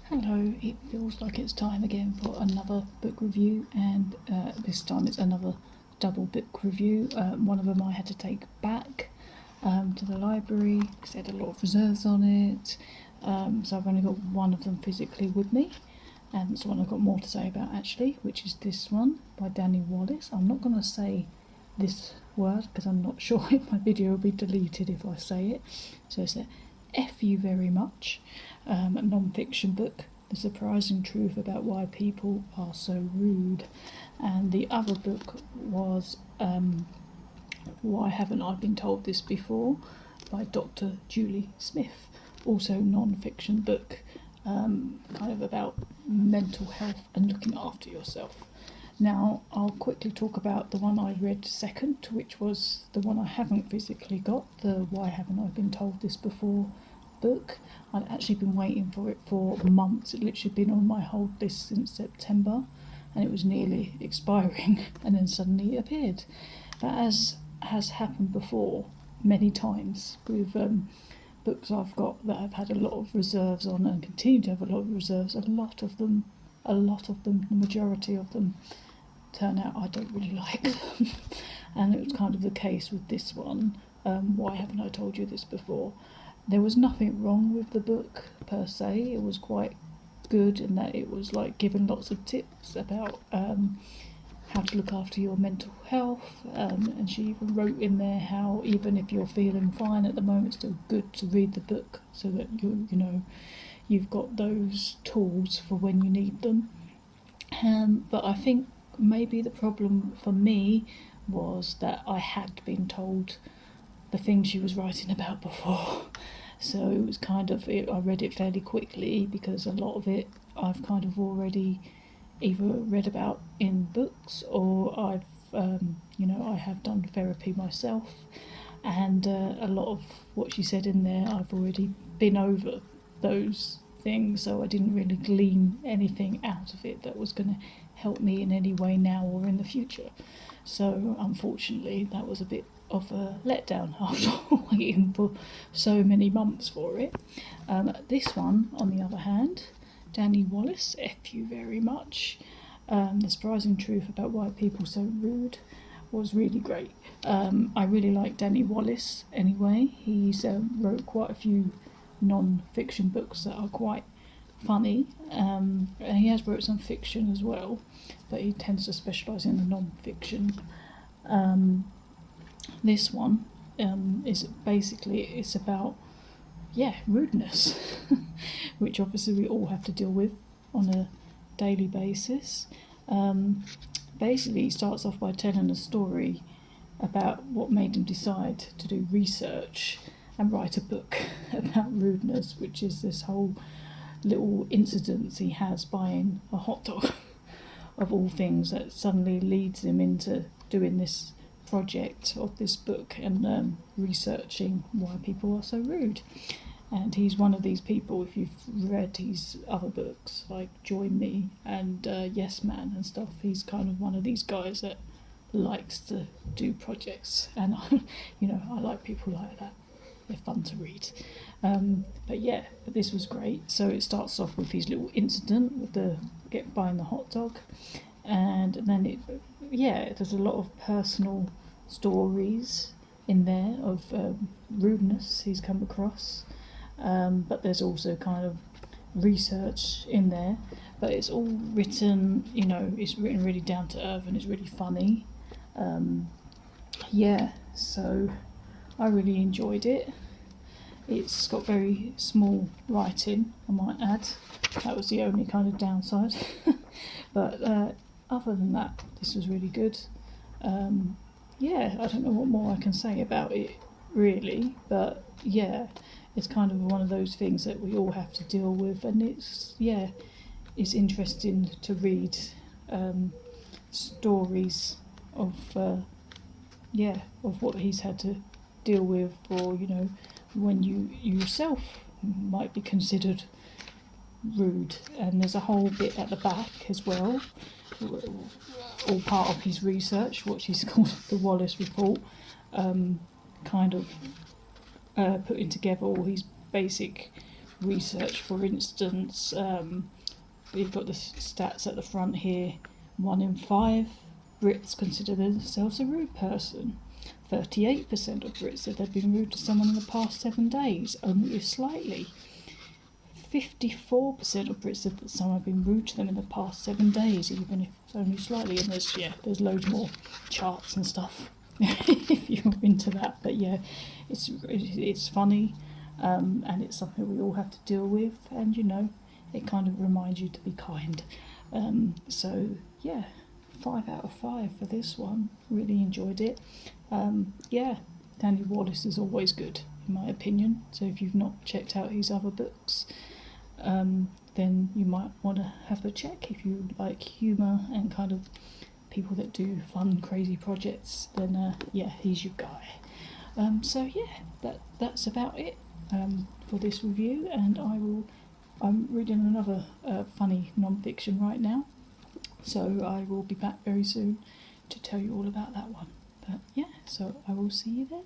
Hello, it feels like it's time again for another book review, and this time it's another double book review. One of them I had to take back to the library because it had a lot of reserves on it, so I've only got one of them physically with me, and it's the one I've got more to say about actually, which is this one by Danny Wallace. I'm not going to say this word because I'm not sure if my video will be deleted if I say it, so it's a F You Very Much, a non-fiction book, The Surprising Truth About Why People Are So Rude. And the other book was Why Haven't I Been Told This Before by Dr. Julie Smith, also non-fiction book, kind of about mental health and looking after yourself. Now, I'll quickly talk about the one I read second, which was the one I haven't physically got, the Why Haven't I Been Told This Before book. I'd actually been waiting for it for months. It literally been on my hold list since September, and it was nearly expiring, and then suddenly it appeared. But as has happened before many times with books I've got that I've had a lot of reserves on and continue to have a lot of reserves, a lot of them, the majority of them turn out I don't really like them. And it was kind of the case with this one. Why haven't I told you this before? There was nothing wrong with the book per se. It was quite good in that it was like giving lots of tips about how to look after your mental health, and she even wrote in there how even if you're feeling fine at the moment, it's still good to read the book so that you've got those tools for when you need them. But I think maybe the problem for me was that I had been told the thing she was writing about before. So it was kind of, I read it fairly quickly because a lot of it I've kind of already either read about in books or I have done therapy myself, and a lot of what she said in there I've already been over those things, so I didn't really glean anything out of it that was going to help me in any way now or in the future. So unfortunately, that was a bit of a letdown after waiting for so many months for it. This one, on the other hand, Danny Wallace, F You Very Much, The Surprising Truth About Why People Are So Rude, was really great. I really like Danny Wallace anyway. He's wrote quite a few non-fiction books that are quite funny, and he has wrote some fiction as well, but he tends to specialise in the non-fiction. This one is basically, it's about rudeness, which obviously we all have to deal with on a daily basis. Basically, he starts off by telling a story about what made him decide to do research and write a book about rudeness, which is this whole little incidents he has buying a hot dog of all things that suddenly leads him into doing this project of this book and researching why people are so rude. And he's one of these people, if you've read his other books like Join Me and Yes Man and stuff, he's kind of one of these guys that likes to do projects, and I like people like that. They're fun to read. But this was great. So it starts off with his little incident with the buying the hot dog, and then there's a lot of personal stories in there of rudeness he's come across, but there's also kind of research in there. But it's all written, it's written really down to earth and it's really funny. So I really enjoyed it. It's got very small writing, I might add. That was the only kind of downside. But other than that, this was really good. I don't know what more I can say about it, really. But it's kind of one of those things that we all have to deal with, and it's interesting to read stories of what he's had to deal with, or when you yourself might be considered rude. And there's a whole bit at the back as well, all part of his research, which he's called the Wallace Report, kind of putting together all his basic research. For instance, we've got the stats at the front here. 1 in 5 Brits consider themselves a rude person. 38% of Brits said they've been rude to someone in the past 7 days, only slightly. 54% of Brits said that someone had been rude to them in the past 7 days, even if it's only slightly. And there's loads more charts and stuff if you're into that. But yeah, it's funny, and it's something we all have to deal with. And it kind of reminds you to be kind. So yeah, 5 out of 5 for this one. Really enjoyed it. Daniel Wallace is always good, in my opinion. So if you've not checked out his other books, then you might want to have a check. If you like humour and kind of people that do fun, crazy projects, then he's your guy. That's about it for this review, and I'm reading another funny non-fiction right now, so I will be back very soon to tell you all about that one. But yeah, so I will see you then.